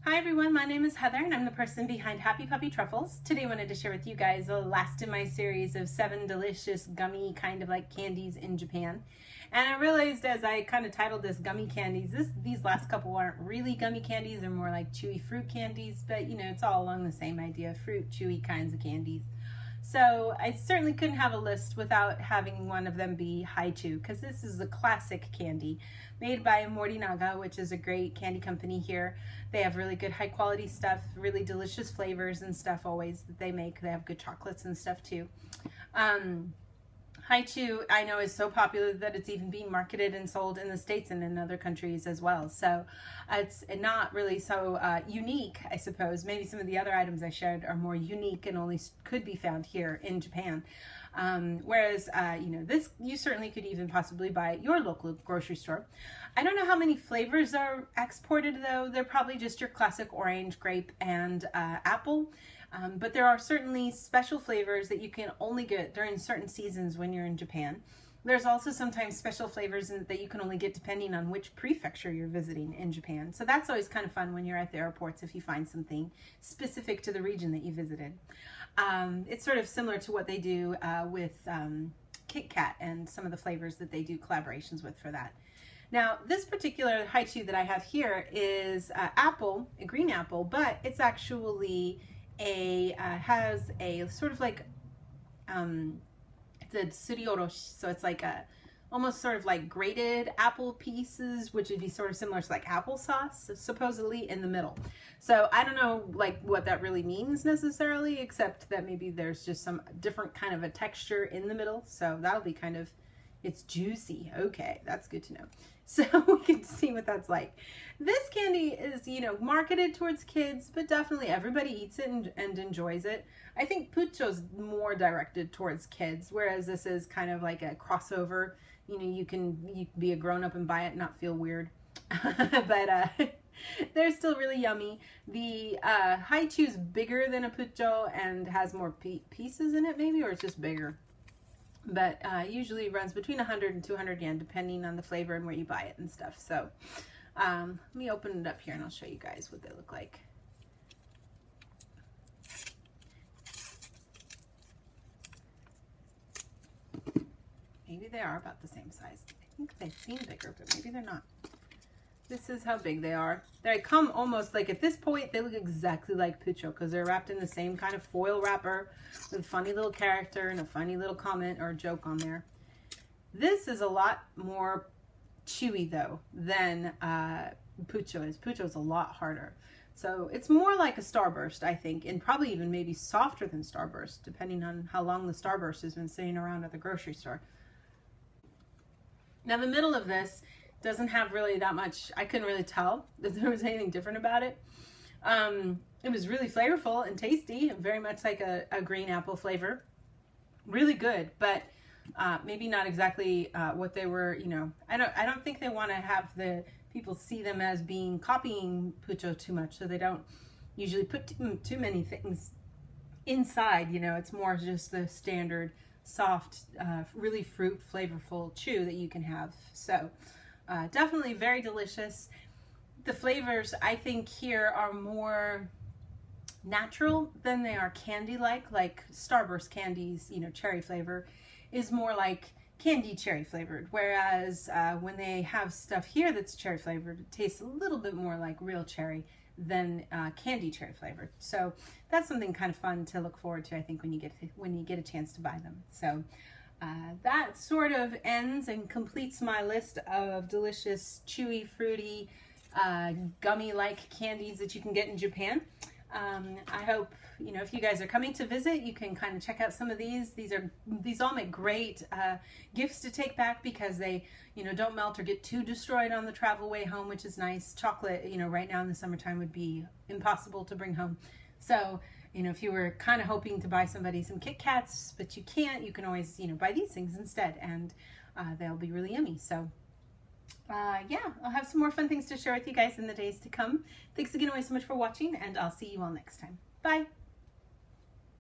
Hi everyone, my name is Heather and I'm the person behind Happy Puppy Truffles. Today I wanted to share with you guys the last in my series of 7 delicious gummy kind of like candies in Japan. And I realized as I kind of titled this gummy candies, these last couple aren't really gummy candies, they're more like chewy fruit candies, but you know, it's all along the same idea, fruit, chewy kinds of candies. So I certainly couldn't have a list without having one of them be Haichu, because this is a classic candy made by Morinaga, which is a great candy company here. They have really good high quality stuff, really delicious flavors and stuff always that they make. They have good chocolates and stuff too. Haichu, I know, is so popular that it's even being marketed and sold in the States and in other countries as well. So it's not really so unique, I suppose. Maybe some of the other items I shared are more unique and only could be found here in Japan. Whereas, you know, this you certainly could even possibly buy at your local grocery store. I don't know how many flavors are exported though. They're probably just your classic orange, grape, and apple. But there are certainly special flavors that you can only get during certain seasons when you're in Japan. There's also sometimes special flavors that you can only get depending on which prefecture you're visiting in Japan. So that's always kind of fun when you're at the airports if you find something specific to the region that you visited. It's sort of similar to what they do with Kit Kat and some of the flavors that they do collaborations with for that. Now, this particular Haichu that I have here is apple, a green apple, but it's actually has a sort of like the surioroshi, so it's like a almost sort of like grated apple pieces, which would be sort of similar to like applesauce, supposedly, in the middle. So I don't know like what that really means necessarily, except that maybe there's just some different kind of a texture in the middle. So that'll be kind of, it's juicy. Okay, that's good to know. So we can see what that's like. This candy is, you know, marketed towards kids, but definitely everybody eats it and enjoys it. I think Pucho's more directed towards kids, whereas this is kind of like a crossover. You know, you can be a grown-up and buy it and not feel weird. But they're still really yummy. The Haichu's bigger than a Pucho and has more pieces in it maybe, or it's just bigger. But usually runs between 100 and 200 yen depending on the flavor and where you buy it and stuff. So let me open it up here and I'll show you guys what they look like. Maybe they are about the same size. I think they seem bigger, but maybe they're not. This is how big they are. They come almost like, at this point, they look exactly like Pucho because they're wrapped in the same kind of foil wrapper with a funny little character and a funny little comment or joke on there. This is a lot more chewy though than Pucho is. Pucho is a lot harder. So it's more like a Starburst, I think, and probably even maybe softer than Starburst, depending on how long the Starburst has been sitting around at the grocery store. Now the middle of this doesn't have really that much. I couldn't really tell that there was anything different about it. It was really flavorful and tasty, very much like a green apple flavor. Really good, but maybe not exactly what they were, you know. I don't think they want to have the people see them as being copying Pucho too much, so they don't usually put too many things inside, you know. It's more just the standard soft, really fruit flavorful chew that you can have. So definitely very delicious. The flavors I think here are more natural than they are candy-like. Like Starburst candies, you know, cherry flavor is more like candy cherry flavored, whereas when they have stuff here that's cherry flavored, it tastes a little bit more like real cherry than candy cherry flavored. So that's something kind of fun to look forward to, I think, when you get a chance to buy them. So that sort of ends and completes my list of delicious, chewy, fruity, gummy-like candies that you can get in Japan. I hope, you know, if you guys are coming to visit, you can kind of check out some of these. These all make great gifts to take back because they, you know, don't melt or get too destroyed on the travel way home, which is nice. Chocolate, you know, right now in the summertime would be impossible to bring home. So, you know, if you were kind of hoping to buy somebody some Kit Kats, but you can't, you can always, you know, buy these things instead, and they'll be really yummy. So yeah, I'll have some more fun things to share with you guys in the days to come. Thanks again always so much for watching, and I'll see you all next time. Bye.